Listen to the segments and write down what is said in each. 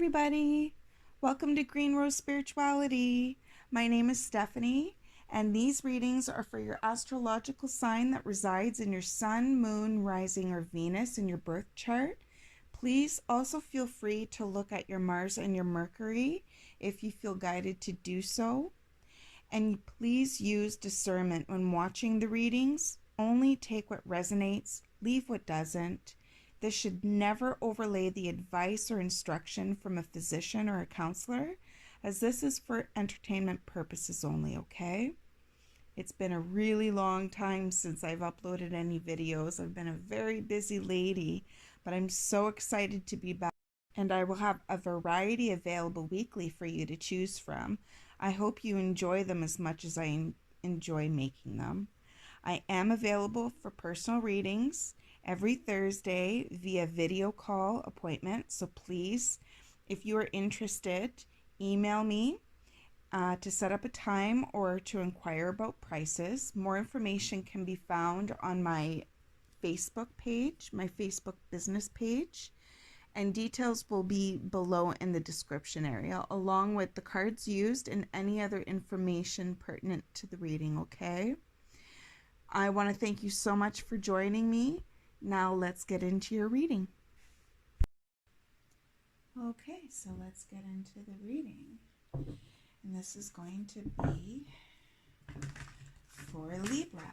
everybody. Welcome to Green Rose Spirituality. My name is Stephanie, and these readings are for your astrological sign that resides in your sun, moon, rising, or Venus in your birth chart. Please also feel free to look at your Mars and your Mercury if you feel guided to do so. And please use discernment when watching the readings. Only take what resonates, leave what doesn't. This should never overlay the advice or instruction from a physician or a counselor, as this is for entertainment purposes only, okay? It's been a really long time since I've uploaded any videos. I've been a very busy lady, but I'm so excited to be back, and I will have a variety available weekly for you to choose from. I hope you enjoy them as much as I enjoy making them. I am available for personal readings every Thursday via video call appointment. So please, if you are interested, email me to set up a time or to inquire about prices. More information can be found on my Facebook page, my Facebook business page, and details will be below in the description area, along with the cards used and any other information pertinent to the reading, okay? I want to thank you so much for joining me. Now let's get into your reading. Okay, so let's get into the reading. And this is going to be for Libra.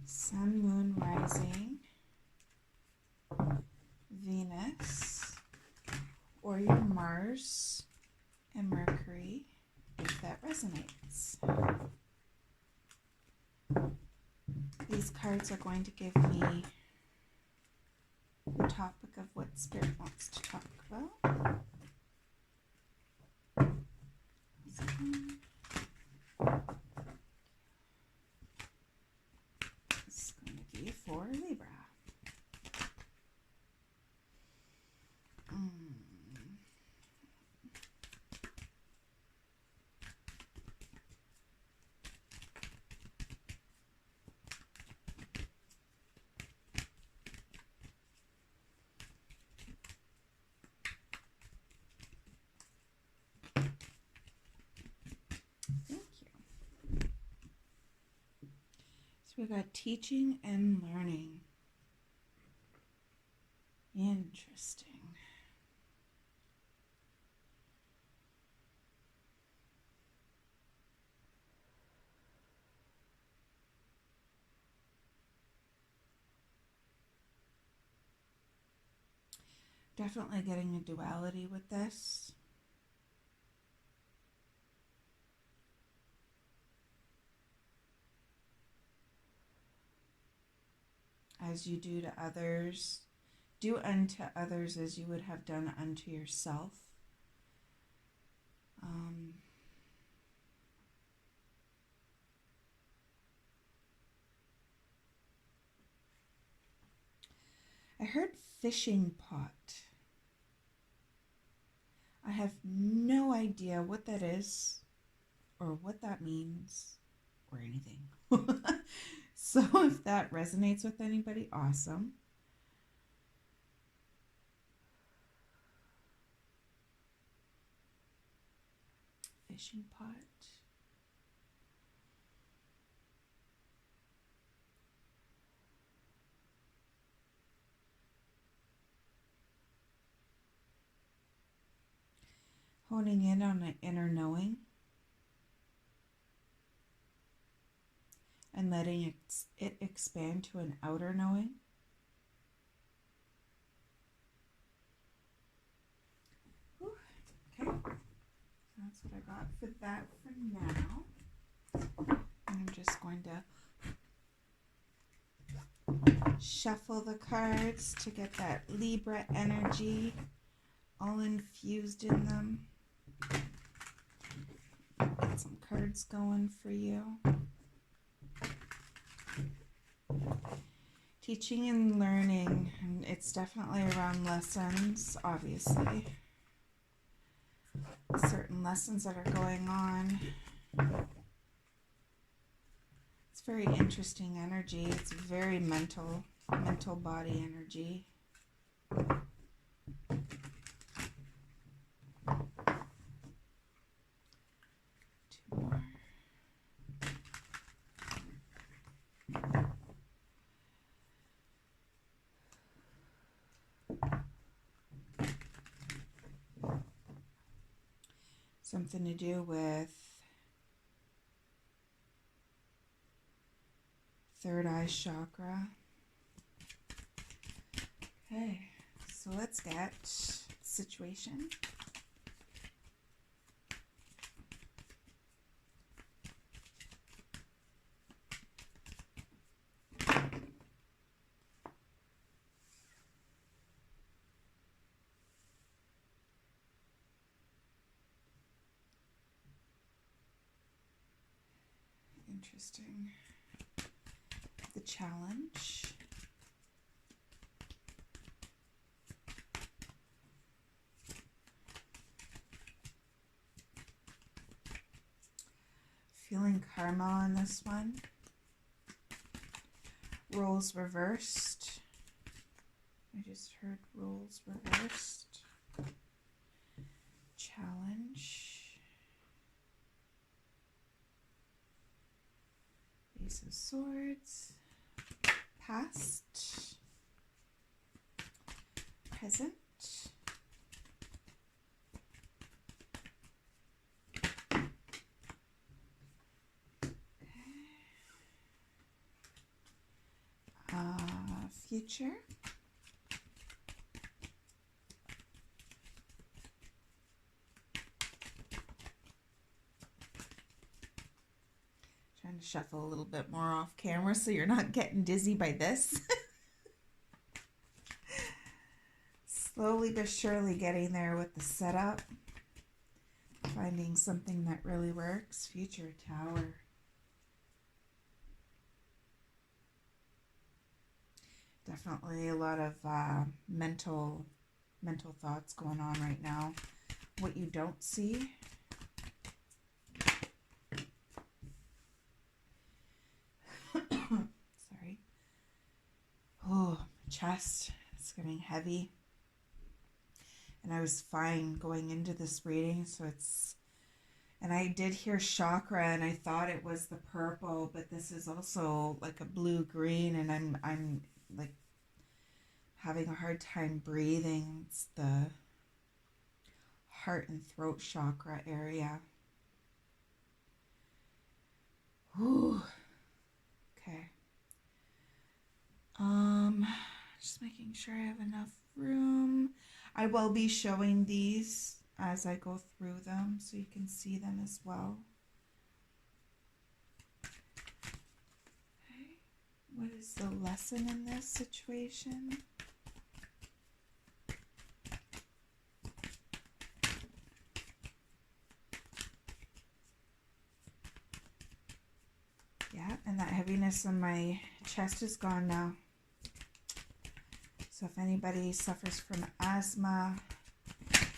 Sun, moon, rising, Venus, or your Mars and Mercury, if that resonates. These cards are going to give me the topic of what Spirit wants to talk about. This is going to be for Libra. We got teaching and learning. Interesting. Definitely getting a duality with this. As you do to others, do unto others as you would have done unto yourself. I heard fishing pot. I have no idea what that is or what that means or anything. So if that resonates with anybody, awesome. Fishing pot. Honing in on an inner knowing. And letting it expand to an outer knowing. Whew. Okay, that's what I got for that for now. I'm just going to shuffle the cards to get that Libra energy all infused in them. Get some cards going for you. Teaching and learning, and it's definitely around lessons, obviously. Certain lessons that are going on. It's very interesting energy. It's very mental. mental body energy. Two more. Something to do with third eye chakra. Okay, so let's get situation. Interesting. The challenge. Feeling karma on this one. Roles reversed. I just heard roles reversed. Challenge. Ace of Swords. Past. Present. Future. Trying to shuffle a little bit more off camera so you're not getting dizzy by this. Slowly but surely getting there with the setup. Finding something that really works. Future Tower. Definitely a lot of mental thoughts going on right now. What you don't see. Sorry. Oh, my chest is getting heavy. And I was fine going into this reading, so it's... And I did hear chakra, and I thought it was the purple, but this is also like a blue-green, and I'm like having a hard time breathing. It's the heart and throat chakra area. Ooh. Okay. Just making sure I have enough room. I will be showing these as I go through them so you can see them as well. Okay. What is the lesson in this situation? Yeah, and that heaviness in my chest is gone now. So if anybody suffers from asthma,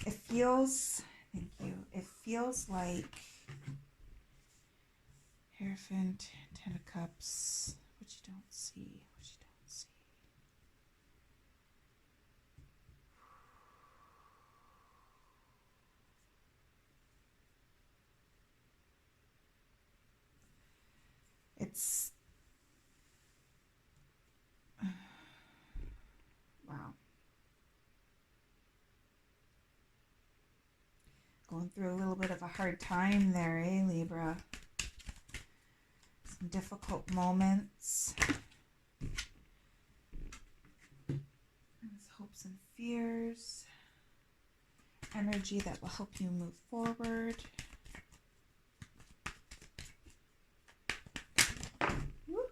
it feels, thank you, it feels like Hierophant, Ten of Cups, what you don't see, what you don't see. It's, wow. Going through a little bit of a hard time there, eh, Libra? Some difficult moments. And hopes and fears. Energy that will help you move forward. Whoop.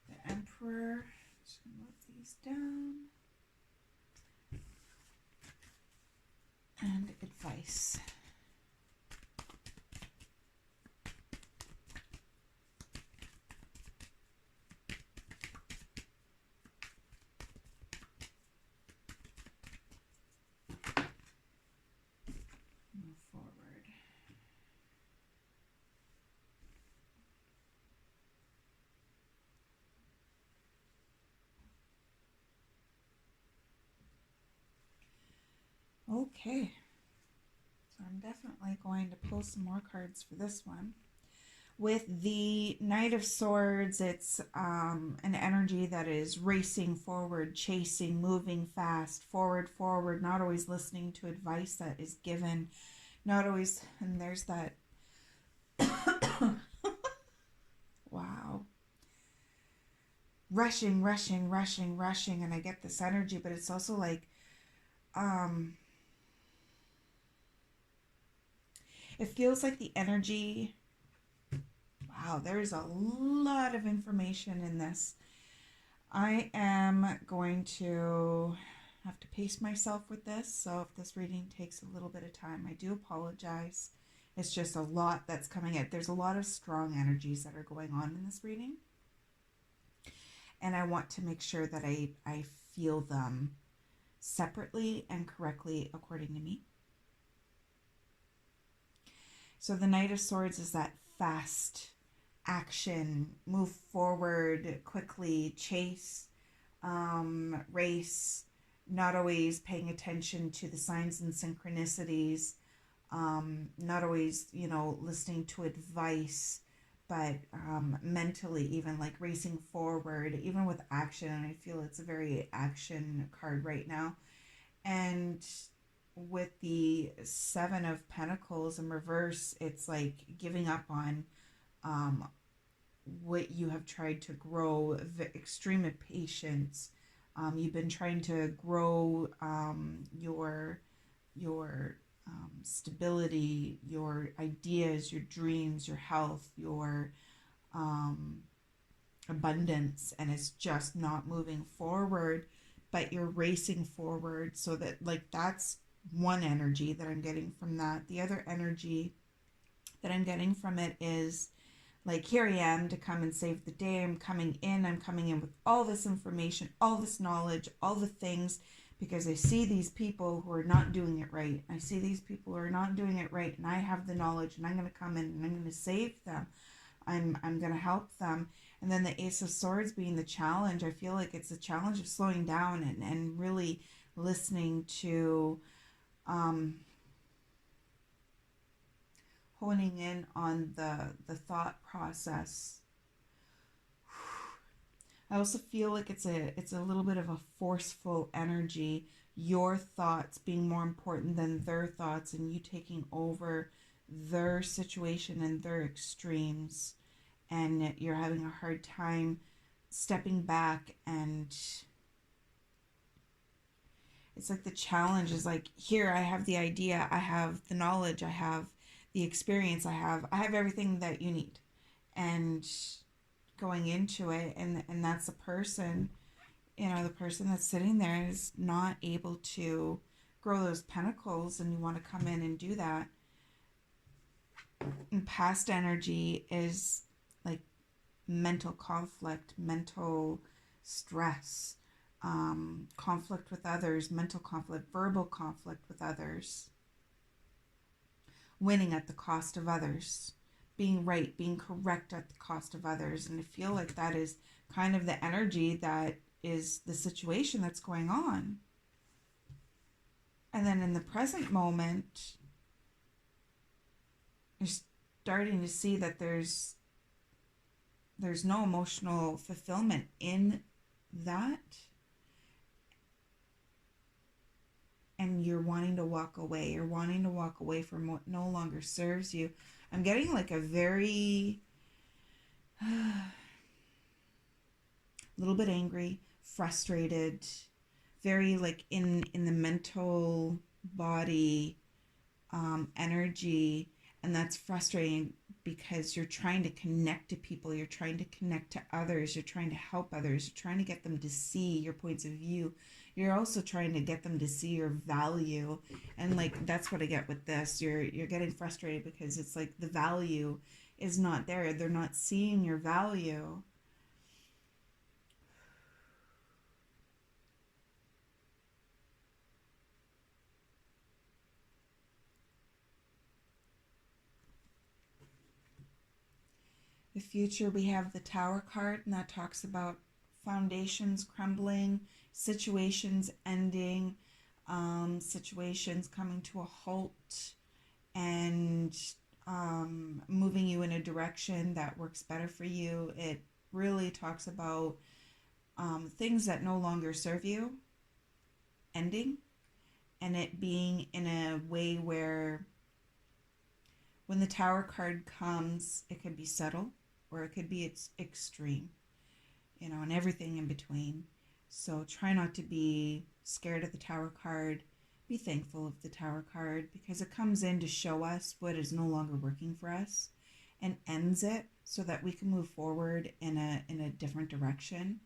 The Emperor. Just gonna move these down. And advice. Move forward. Okay. So I'm definitely going to pull some more cards for this one. With the Knight of Swords, it's an energy that is racing forward, chasing, moving fast, forward, not always listening to advice that is given, not always, and there's that, wow, rushing, and I get this energy, but it's also like, it feels like the energy, wow, there's a lot of information in this. I am going to have to pace myself with this, so if this reading takes a little bit of time, I do apologize. It's just a lot that's coming out. There's a lot of strong energies that are going on in this reading, and I want to make sure that I feel them separately and correctly according to me. So the Knight of Swords is that fast action, move forward quickly, chase, race, not always paying attention to the signs and synchronicities, not always, listening to advice, but mentally even like racing forward, even with action. And I feel it's a very action card right now. And with the Seven of Pentacles in reverse, it's like giving up on what you have tried to grow, extreme impatience. You've been trying to grow your stability, your ideas, your dreams, your health, your abundance, and it's just not moving forward, but you're racing forward. So that, like, that's one energy that I'm getting from that. The other energy that I'm getting from it is like, here I am to come and save the day. I'm coming in with all this information, all this knowledge, all the things, because I see these people who are not doing it right. I see these people who are not doing it right, and I have the knowledge, and I'm going to come in and I'm going to save them. I'm going to help them. And then the Ace of Swords being the challenge. I feel like it's a challenge of slowing down and really listening to honing in on the thought process. I also feel like it's a little bit of a forceful energy, your thoughts being more important than their thoughts, and you taking over their situation and their extremes, and you're having a hard time stepping back. And it's like the challenge is like, here, I have the idea, I have the knowledge, I have the experience, I have everything that you need. And going into it, and that's the person, the person that's sitting there is not able to grow those pentacles, and you want to come in and do that. And past energy is like mental conflict, mental stress, conflict with others, mental conflict, verbal conflict with others, winning at the cost of others, being right, being correct at the cost of others. And I feel like that is kind of the energy that is the situation that's going on. And then in the present moment, you're starting to see that there's no emotional fulfillment in that. And you're wanting to walk away. You're wanting to walk away from what no longer serves you. I'm getting like a very little bit angry, frustrated, very like in the mental body energy. And that's frustrating because you're trying to connect to people, you're trying to connect to others, you're trying to help others, you're trying to get them to see your points of view. You're also trying to get them to see your value. And like, that's what I get with this. You're getting frustrated because it's like the value is not there. They're not seeing your value. The future, we have the Tower card, and that talks about foundations crumbling, situations ending, situations coming to a halt, and moving you in a direction that works better for you. It really talks about things that no longer serve you ending, and it being in a way where when the Tower card comes, it could be subtle or it could be it's extreme, and everything in between. So try not to be scared of the Tower card. Be thankful of the Tower card, because it comes in to show us what is no longer working for us and ends it so that we can move forward in a different direction.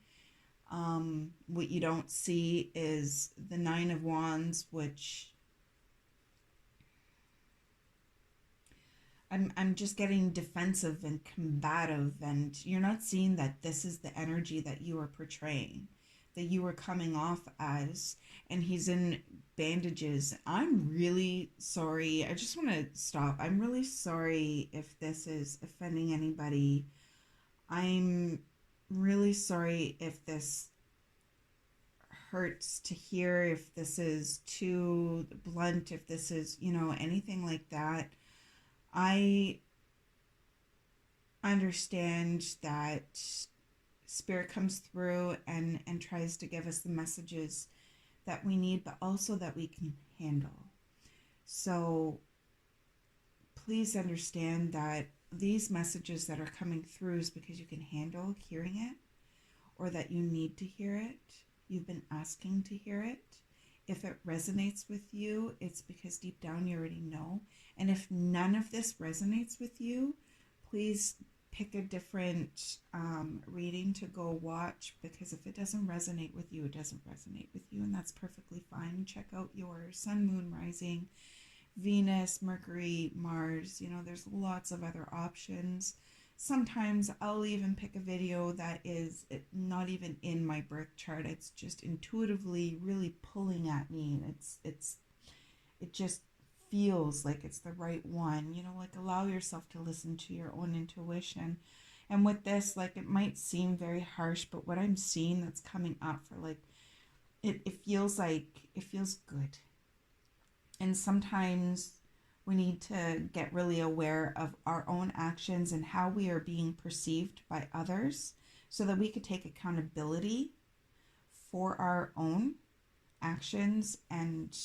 What you don't see is the Nine of Wands, which I'm just getting defensive and combative, and you're not seeing that this is the energy that you are portraying, that you were coming off as, and he's in bandages. I'm really sorry. I just want to stop. I'm really sorry if this is offending anybody. I'm really sorry if this hurts to hear, if this is too blunt, if this is, anything like that. I understand that Spirit comes through and tries to give us the messages that we need, but also that we can handle. So please understand that these messages that are coming through is because you can handle hearing it, or that you need to hear it. You've been asking to hear it. If it resonates with you, it's because deep down you already know. And if none of this resonates with you, please pick a different reading to go watch, because if it doesn't resonate with you, it doesn't resonate with you, and that's perfectly fine. Check out your sun, moon, rising, Venus, Mercury, Mars. There's lots of other options. Sometimes I'll even pick a video that is not even in my birth chart. It's just intuitively really pulling at me. It just feels like it's the right one. Like, allow yourself to listen to your own intuition. And with this, like, it might seem very harsh, but what I'm seeing that's coming up for, like, it feels good. And sometimes we need to get really aware of our own actions and how we are being perceived by others, so that we could take accountability for our own actions and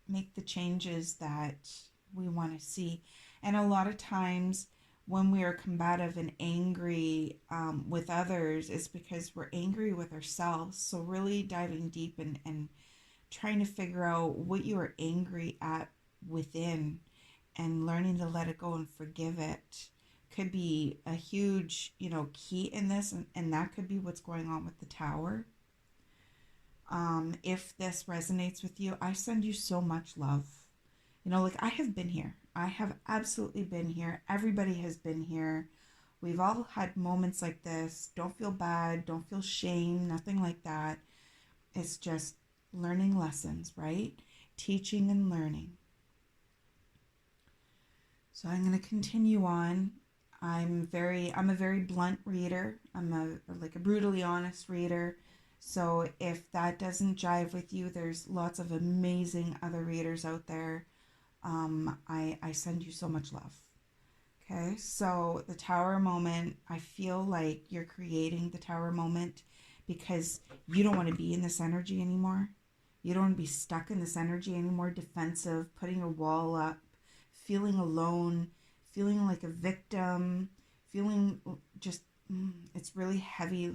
make the changes that we want to see. And a lot of times when we are combative and angry with others, it's because we're angry with ourselves. So really diving deep and trying to figure out what you are angry at within, and learning to let it go and forgive it could be a huge, key in this. And that could be what's going on with the Tower. If this resonates with you, I send you so much love. Like, I have been here. I have absolutely been here. Everybody has been here. We've all had moments like this. Don't feel bad. Don't feel shame. Nothing like that. It's just learning lessons, right? Teaching and learning. So I'm going to continue on. I'm a very blunt reader. I'm a brutally honest reader. So if that doesn't jive with you, there's lots of amazing other readers out there. I send you so much love. Okay, so the Tower moment, I feel like you're creating the Tower moment because you don't want to be in this energy anymore. You don't want to be stuck in this energy anymore, defensive, putting a wall up, feeling alone, feeling like a victim, feeling just, it's really heavy,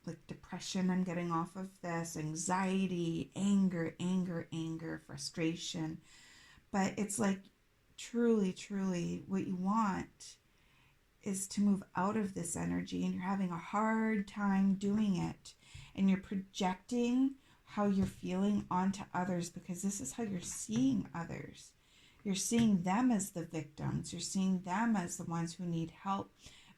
like depression I'm getting off of this, anxiety, anger, frustration. But it's like truly what you want is to move out of this energy, and you're having a hard time doing it, and you're projecting how you're feeling onto others, because this is how you're seeing others. You're seeing them as the victims. You're seeing them as the ones who need help.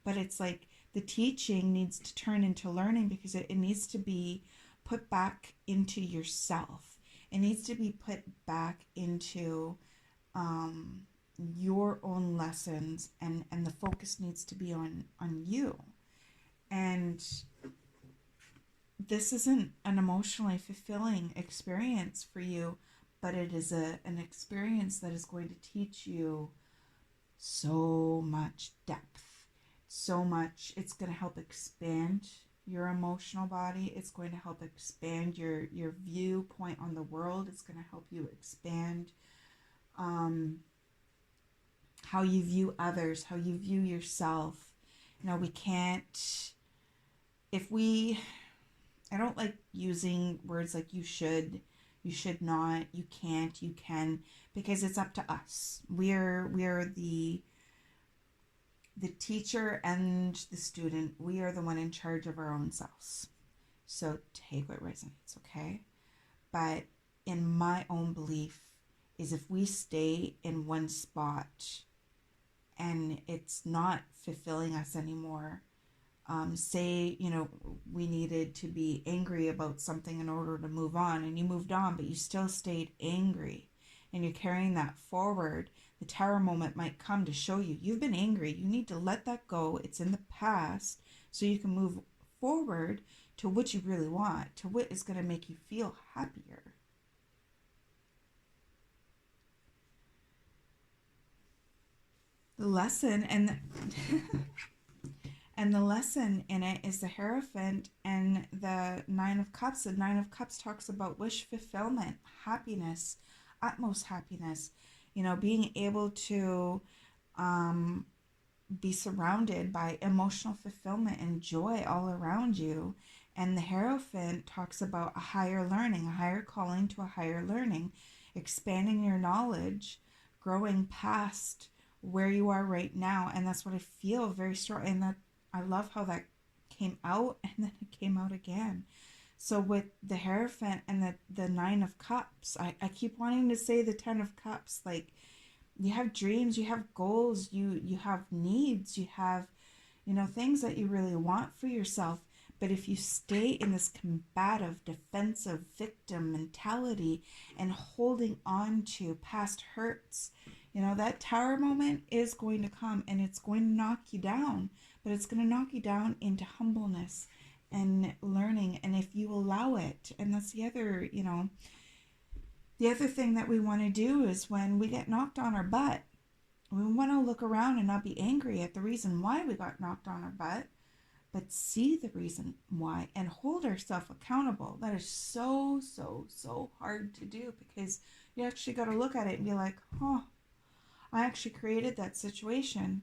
But it's like the teaching needs to turn into learning, because it needs to be put back into yourself. It needs to be put back into your own lessons, and the focus needs to be on you. And this isn't an emotionally fulfilling experience for you, but it is an experience that is going to teach you so much depth, so much. It's going to help expand your emotional body. It's going to help expand your viewpoint on the world. It's going to help you expand how you view others, how you view yourself. We can't, if we, I don't like using words like you should not, you can't, you can, because it's up to us. We're the teacher and the student. We are the one in charge of our own selves. So take what resonates, okay? But in my own belief is, if we stay in one spot and it's not fulfilling us anymore, say, we needed to be angry about something in order to move on, and you moved on, but you still stayed angry and you're carrying that forward, the tower moment might come to show you you've been angry. You need to let that go. It's in the past, so you can move forward to what you really want, to what is going to make you feel happier. The lesson and the lesson in it is the Hierophant and the Nine of Cups. The Nine of Cups talks about wish fulfillment, happiness, utmost happiness. Being able to be surrounded by emotional fulfillment and joy all around you. And the Hierophant talks about a higher learning, a higher calling to a higher learning, expanding your knowledge, growing past where you are right now. And that's what I feel very strong. And that I love how that came out and then it came out again. So with the Hierophant and the Nine of Cups, I keep wanting to say the Ten of Cups. Like, you have dreams, you have goals, you have needs, you have, things that you really want for yourself. But if you stay in this combative, defensive, victim mentality and holding on to past hurts, that tower moment is going to come and it's going to knock you down, but it's going to knock you down into humbleness and learning. And if you allow it, and that's the other, the other thing that we want to do is, when we get knocked on our butt, we want to look around and not be angry at the reason why we got knocked on our butt, but see the reason why and hold ourselves accountable. That is so, so, so hard to do, because you actually got to look at it and be like, I actually created that situation.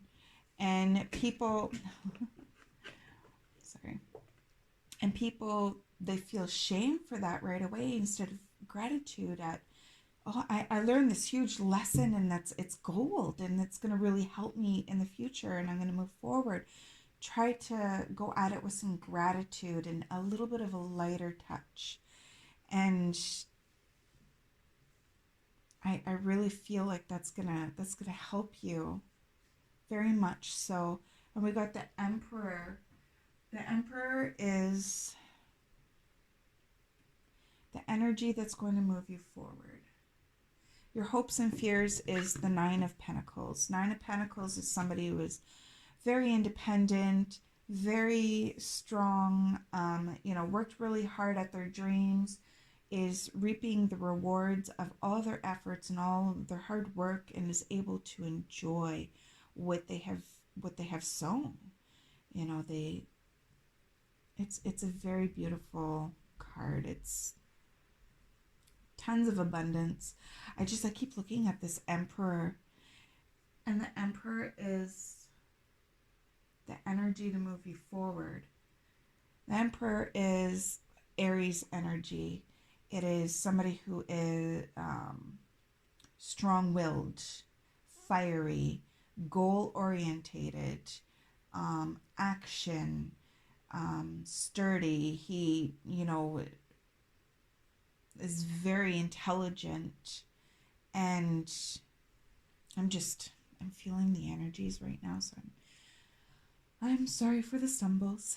And people, sorry, and people, they feel shame for that right away instead of gratitude at, I learned this huge lesson, and it's gold, and it's going to really help me in the future, and I'm going to move forward. Try to go at it with some gratitude and a little bit of a lighter touch. And I really feel like that's gonna help you very much so. And we got the Emperor. The Emperor is the energy that's going to move you forward. Your hopes and fears is the Nine of Pentacles. Nine of Pentacles is somebody who is very independent, very strong, worked really hard at their dreams, is reaping the rewards of all their efforts and all their hard work, and is able to enjoy what they have sown. It's a very beautiful card. It's tons of abundance. I keep looking at this Emperor, and the Emperor is the energy to move you forward. The Emperor is Aries energy. It is somebody who is strong-willed, fiery, goal-orientated, action, sturdy. He, is very intelligent, and I'm feeling the energies right now, so I'm sorry for the stumbles.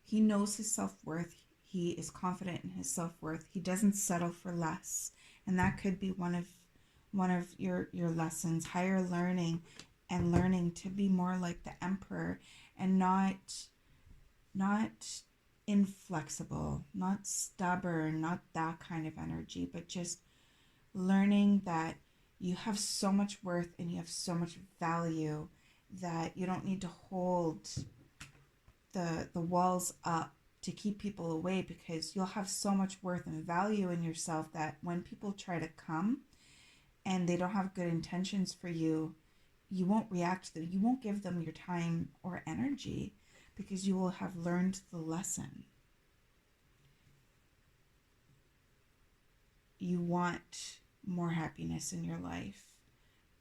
He knows his self-worth. He is confident in his self-worth. He doesn't settle for less. And that could be one of your lessons, higher learning, and learning to be more like the Emperor, and not not inflexible, not stubborn, not that kind of energy, but just learning that you have so much worth and you have so much value that you don't need to hold the walls up to keep people away, because you'll have so much worth and value in yourself that when people try to come and they don't have good intentions for you, you won't react to them. You won't give them your time or energy because you will have learned the lesson. You want more happiness in your life,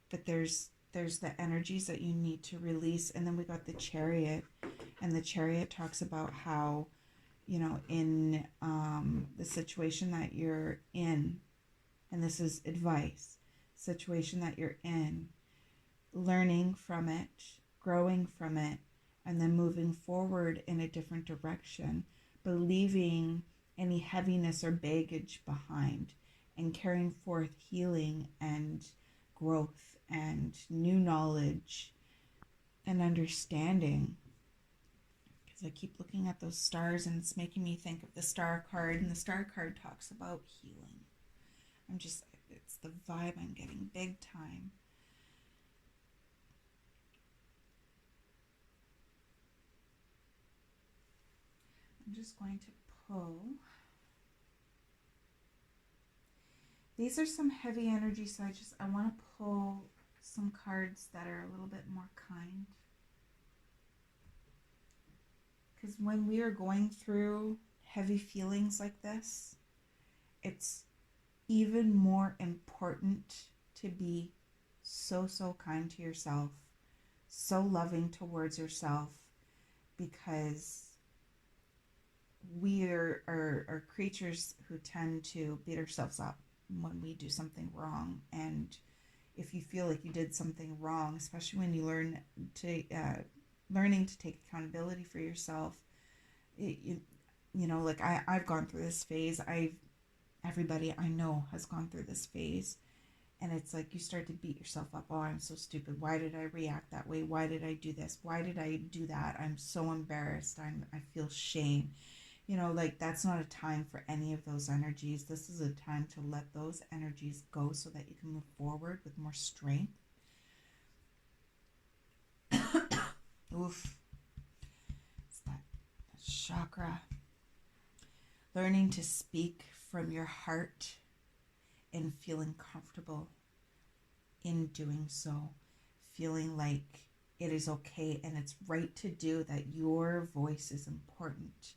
but there's the energies that you need to release. And then we got the Chariot, and the Chariot talks about how, in the situation that you're in, and this is advice, situation that you're in, learning from it, growing from it, and then moving forward in a different direction, but leaving any heaviness or baggage behind and carrying forth healing and growth and new knowledge and understanding. Because I keep looking at those stars and it's making me think of the Star card, and the Star card talks about healing. It's the vibe I'm getting big time. I'm just going to pull. These are some heavy energy, so I want to pull some cards that are a little bit more kind. Because when we are going through heavy feelings like this, it's even more important to be so kind to yourself, so loving towards yourself, because we are creatures who tend to beat ourselves up when we do something wrong. And if you feel like you did something wrong, especially when you learning to take accountability for yourself, like I've gone through this phase. Everybody I know has gone through this phase, and it's like you start to beat yourself up. Oh, I'm so stupid. Why did I react that way? Why did I do this? Why did I do that? I'm so embarrassed. I feel shame. That's not a time for any of those energies. This is a time to let those energies go so that you can move forward with more strength. Oof. It's that chakra. Learning to speak from your heart and feeling comfortable in doing so. Feeling like it is okay and it's right to do that. Your voice is important.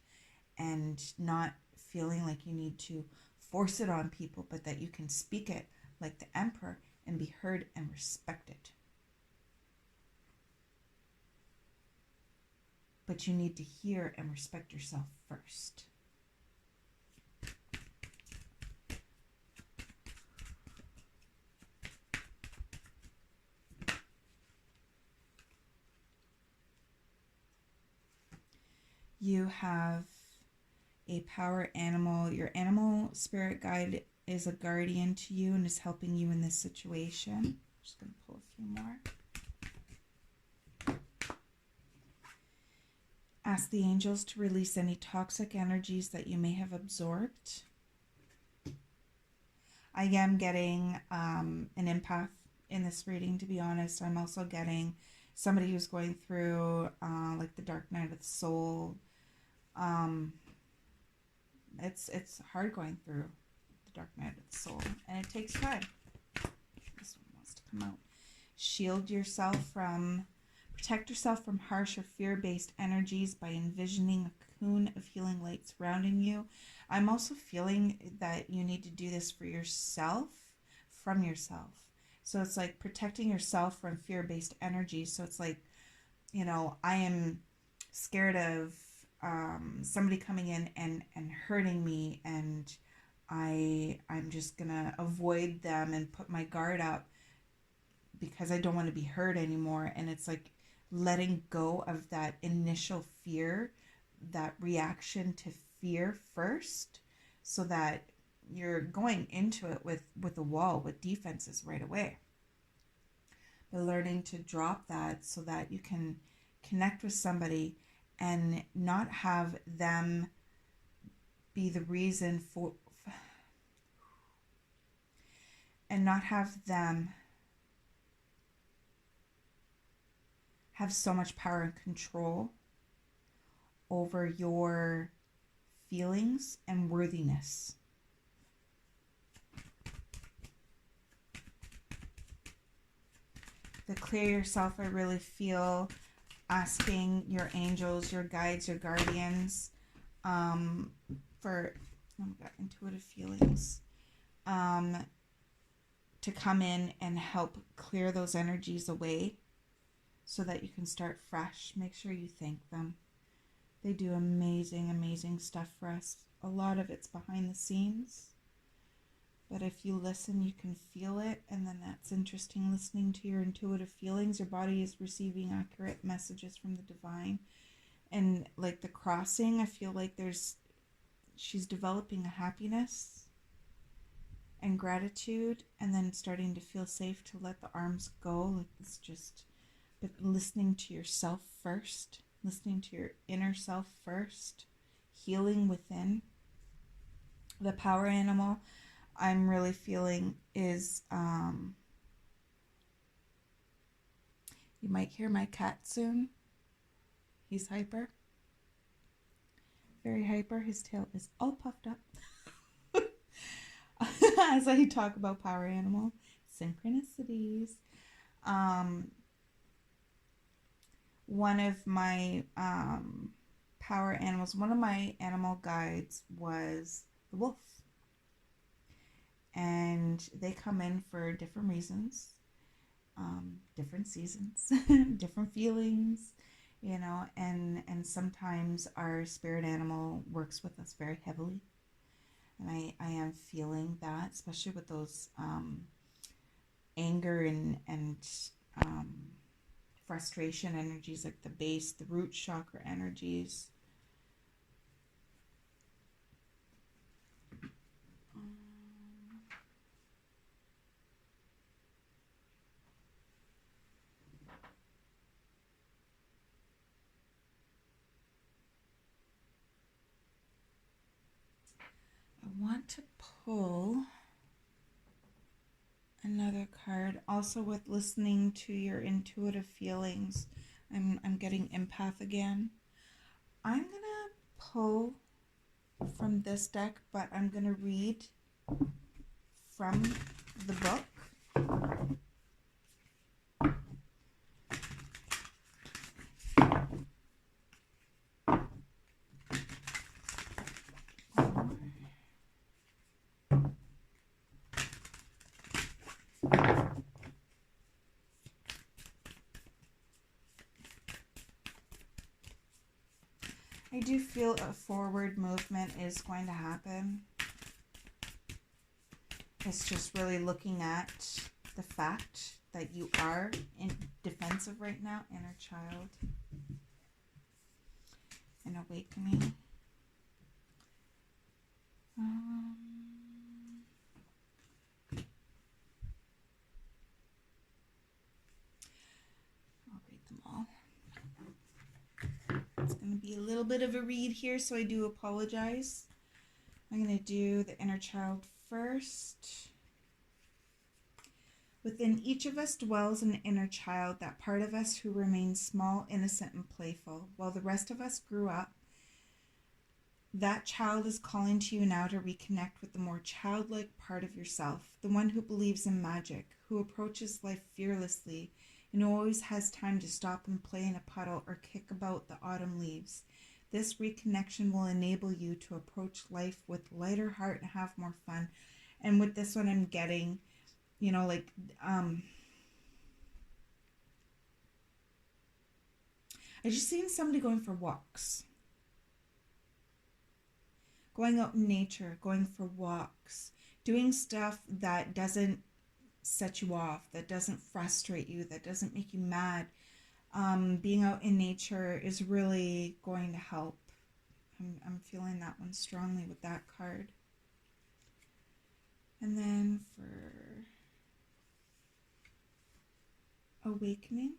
And not feeling like you need to force it on people, but that you can speak it like the Emperor and be heard and respected. But you need to hear and respect yourself first. You have a power animal. Your animal spirit guide is a guardian to you and is helping you in this situation. I'm just going to pull a few more. Ask the angels to release any toxic energies that you may have absorbed. I am getting an empath in this reading, to be honest. I'm also getting somebody who's going through like the dark night of the soul. It's hard going through the dark night of the soul, and it takes time. This one wants to come out. Protect yourself from harsh or fear-based energies by envisioning a cocoon of healing light surrounding you. I'm also feeling that you need to do this for yourself, from yourself. So it's like protecting yourself from fear-based energies. So it's like, I am scared of somebody coming in and hurting me, and I'm just gonna avoid them and put my guard up because I don't want to be hurt anymore. And it's like letting go of that initial fear, that reaction to fear first, so that you're going into it with a wall, with defenses right away. But learning to drop that so that you can connect with somebody and not have them be the reason for, and not have them have so much power and control over your feelings and worthiness. The clear yourself, I really feel asking your angels, your guides, your guardians, for, oh my God, intuitive feelings, to come in and help clear those energies away so that you can start fresh. Make sure you thank them. They do amazing, amazing stuff for us. A lot of it's behind the scenes, but if you listen, you can feel it, and then that's interesting. Listening to your intuitive feelings, your body is receiving accurate messages from the divine. And like the crossing, I feel like she's developing a happiness and gratitude, and then starting to feel safe to let the arms go. Like it's just, but listening to yourself first, listening to your inner self first, healing within. The power animal I'm really feeling is, you might hear my cat soon. He's hyper. Very hyper. His tail is all puffed up. As I talk about power animal synchronicities. One of my power animals, one of my animal guides was the wolf. And they come in for different reasons, different seasons, different feelings, you know, and sometimes our spirit animal works with us very heavily. And I am feeling that, especially with those anger and frustration energies, like the base, the root chakra energies. I want to pull another card, also with listening to your intuitive feelings. I'm getting empath again. I'm gonna pull from this deck, but I'm gonna read from the book. I do feel a forward movement is going to happen. It's just really looking at the fact that you are in defensive right now, inner child, and awakening. I'll read them all. It's going to be a little bit of a read here, so I do apologize. I'm going to do the inner child first. Within each of us dwells an inner child, that part of us who remains small, innocent, and playful. While the rest of us grew up, that child is calling to you now to reconnect with the more childlike part of yourself, the one who believes in magic, who approaches life fearlessly, and who always has time to stop and play in a puddle or kick about the autumn leaves. This reconnection will enable you to approach life with lighter heart and have more fun. And with this one, I'm getting, you know, like, I just seen somebody going for walks. Going out in nature, going for walks, doing stuff that doesn't set you off, that doesn't frustrate you, that doesn't make you mad. Being out in nature is really going to help. I'm feeling that one strongly with that card. And then for awakening,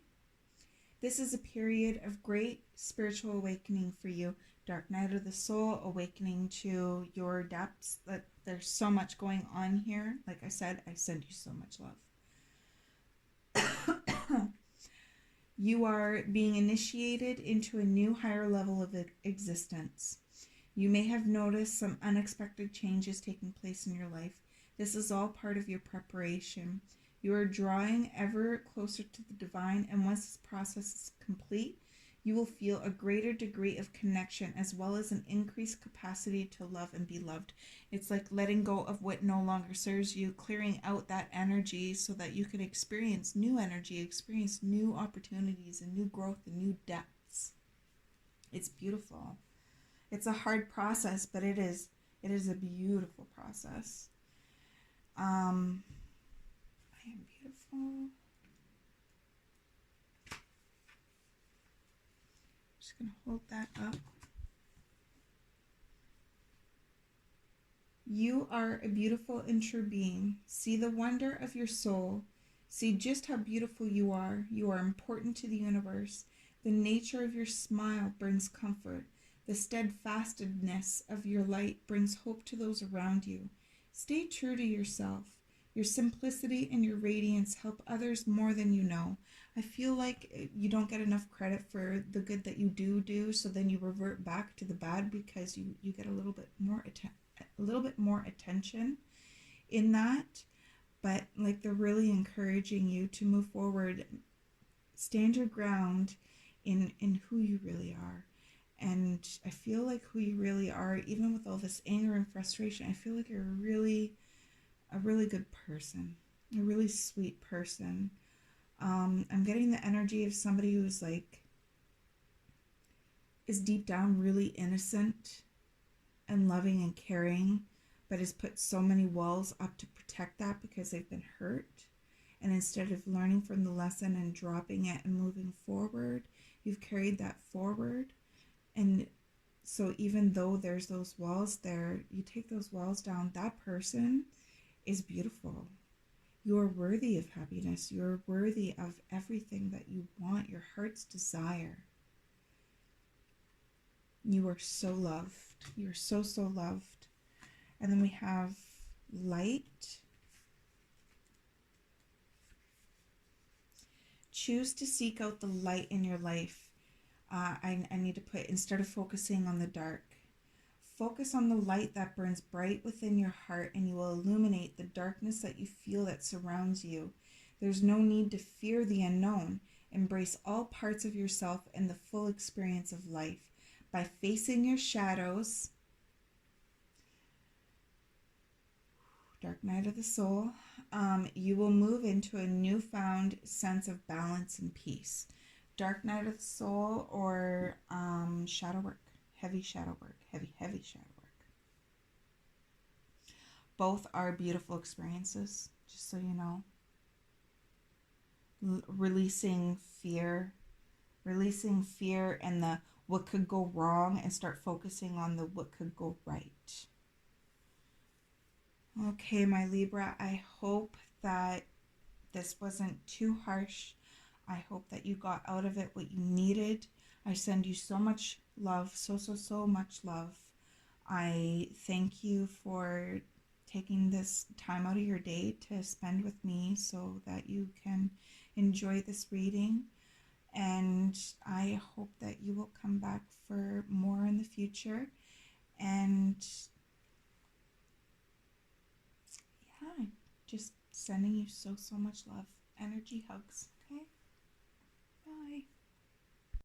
This is a period of great spiritual awakening for you. Dark night of the soul, awakening to your depths. That there's so much going on here. Like I said, I send you so much love. You are being initiated into a new higher level of existence. You may have noticed some unexpected changes taking place in your life. This is all part of your preparation. You are drawing ever closer to the divine, and once this process is complete, you will feel a greater degree of connection as well as an increased capacity to love and be loved. It's like letting go of what no longer serves you, clearing out that energy so that you can experience new energy, experience new opportunities and new growth and new depths. It's beautiful. It's a hard process, but it is a beautiful process. I am beautiful. Just going to hold that up. You are a beautiful and true being. See the wonder of your soul. See just how beautiful you are. You are important to the universe. The nature of your smile brings comfort. The steadfastness of your light brings hope to those around you. Stay true to yourself. Your simplicity and your radiance help others more than you know. I feel like you don't get enough credit for the good that you do, so then you revert back to the bad because you get a little bit more attention in that. But like, they're really encouraging you to move forward, stand your ground in who you really are. And I feel like who you really are, even with all this anger and frustration, I feel like you're a really good person, a really sweet person. I'm getting the energy of somebody who's like, is deep down really innocent and loving and caring, but has put so many walls up to protect that because they've been hurt. And instead of learning from the lesson and dropping it and moving forward, you've carried that forward. And so even though there's those walls there, you take those walls down. That person is beautiful. You are worthy of happiness. You are worthy of everything that you want, your heart's desire. You are so loved. You are so, so loved. And then we have light. Choose to seek out the light in your life. I need to put, instead of focusing on the dark, focus on the light that burns bright within your heart, and you will illuminate the darkness that you feel that surrounds you. There's no need to fear the unknown. Embrace all parts of yourself and the full experience of life. By facing your shadows, dark night of the soul, you will move into a newfound sense of balance and peace. Dark night of the soul or shadow work, heavy shadow work, heavy shadow work. Both are beautiful experiences, just so you know. Releasing fear and the what could go wrong, and start focusing on the what could go right. Okay, my Libra, I hope that this wasn't too harsh. I hope that you got out of it what you needed. I send you so much love, so much love. I thank you for taking this time out of your day to spend with me so that you can enjoy this reading. And I hope that you will come back for more in the future. And yeah, just sending you so much love. Energy hugs. Okay? Bye.